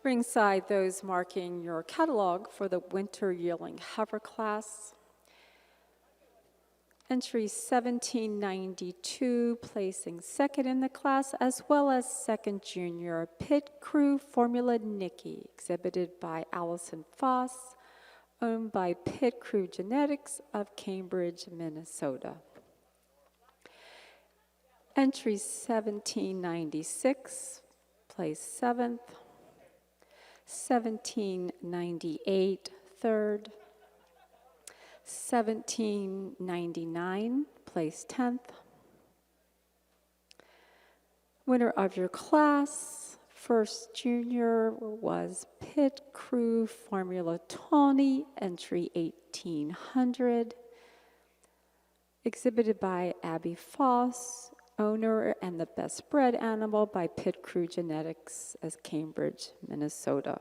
Ringside, those marking your catalog for the winter yearling heifer class. Entry 1792, placing second in the class, as well as second junior Pit Crew Formula Nikki, exhibited by Allison Foss, owned by Pit Crew Genetics of Cambridge, Minnesota. Entry 1796, place seventh. 1798, third. 1799, place 10th. Winner of your class, first junior, was Pit Crew Formula Tawny, entry 1800, exhibited by Abby Foss, owner and the best bred animal by Pit Crew Genetics as Cambridge, Minnesota.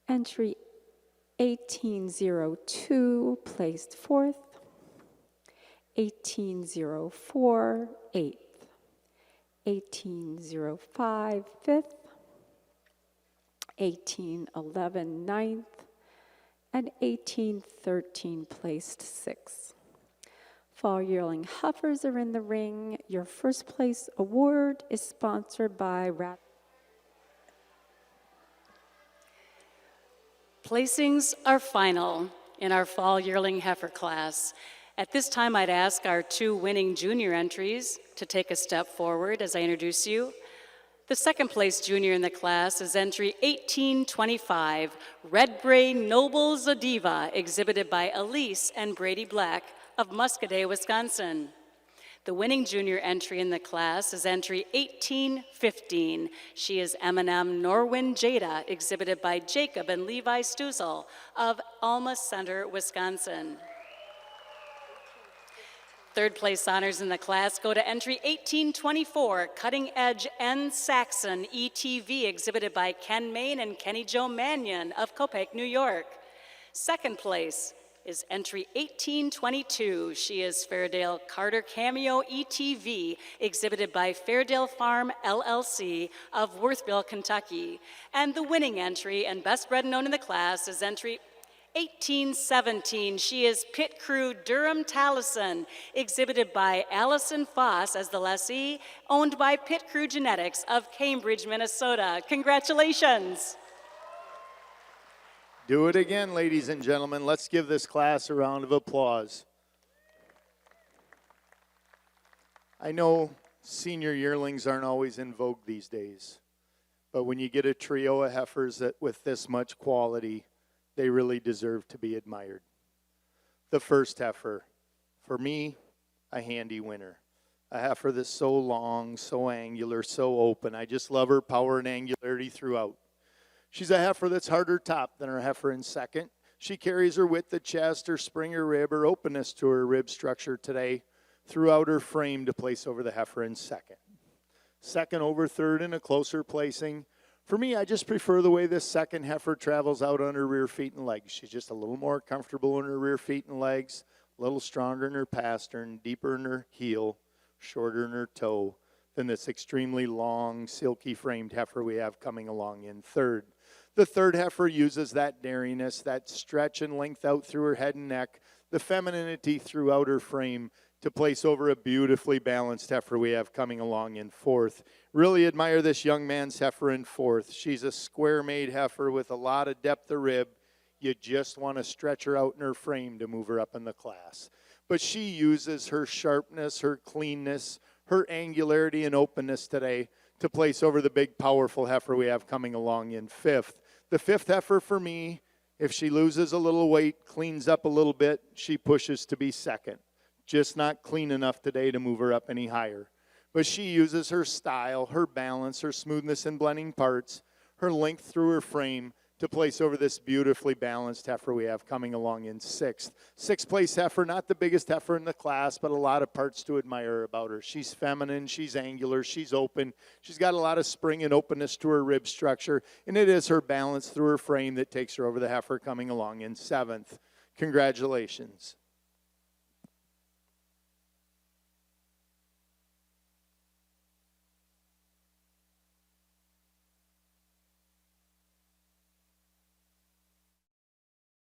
Entry 1802, placed fourth. 1804, eighth. 1805, fifth. 1811, ninth. And 1813, placed sixth. Fall yearling heifers are in the ring. Your first place award is sponsored by Rat. Placings are final in our fall yearling heifer class. At this time, I'd ask our two winning junior entries to take a step forward as I introduce you. The second place junior in the class is entry 1825, Red Brain Noble Zodiva, exhibited by Elise and Brady Black of Muscadet, Wisconsin. The winning junior entry in the class is entry 1815. She is M&M Norwin Jada, exhibited by Jacob and Levi Stuzel of Alma Center, Wisconsin. Third place honors in the class go to entry 1824, Cutting Edge N. Saxon ETV, exhibited by Ken Main and Kenny Jo Mannion of Copake, New York. Second place is entry 1822. She is Fairdale Carter Cameo ETV, exhibited by Fairdale Farm LLC of Worthville, Kentucky. And the winning entry and best bred known in the class is entry 1817. She is Pit Crew Durham Taliesin, exhibited by Allison Foss as the lessee, owned by Pit Crew Genetics of Cambridge, Minnesota. Congratulations. Do it again, ladies and gentlemen. Let's give this class a round of applause. I know senior yearlings aren't always in vogue these days, but when you get a trio of heifers that with this much quality, they really deserve to be admired. The first heifer, for me, a handy winner. A heifer that's so long, so angular, so open. I just love her power and angularity throughout. She's a heifer that's harder top than her heifer in second. She carries her width of chest, her spring, her rib, her openness to her rib structure today throughout her frame to place over the heifer in second. Second over third in a closer placing. For me, I just prefer the way this second heifer travels out on her rear feet and legs. She's just a little more comfortable in her rear feet and legs, a little stronger in her pastern, deeper in her heel, shorter in her toe than this extremely long, silky framed heifer we have coming along in third. The third heifer uses that dariness, that stretch and length out through her head and neck, the femininity throughout her frame to place over a beautifully balanced heifer we have coming along in fourth. Really admire this young man's heifer in fourth. She's a square-made heifer with a lot of depth of rib. You just want to stretch her out in her frame to move her up in the class. But she uses her sharpness, her cleanness, her angularity and openness today to place over the big, powerful heifer we have coming along in fifth. The fifth heifer for me, if she loses a little weight, cleans up a little bit, she pushes to be second. Just not clean enough today to move her up any higher. But she uses her style, her balance, her smoothness in blending parts, her length through her frame to place over this beautifully balanced heifer we have coming along in sixth. Sixth place heifer, not the biggest heifer in the class, but a lot of parts to admire about her. She's feminine, she's angular, she's open. She's got a lot of spring and openness to her rib structure, and it is her balance through her frame that takes her over the heifer coming along in seventh. Congratulations.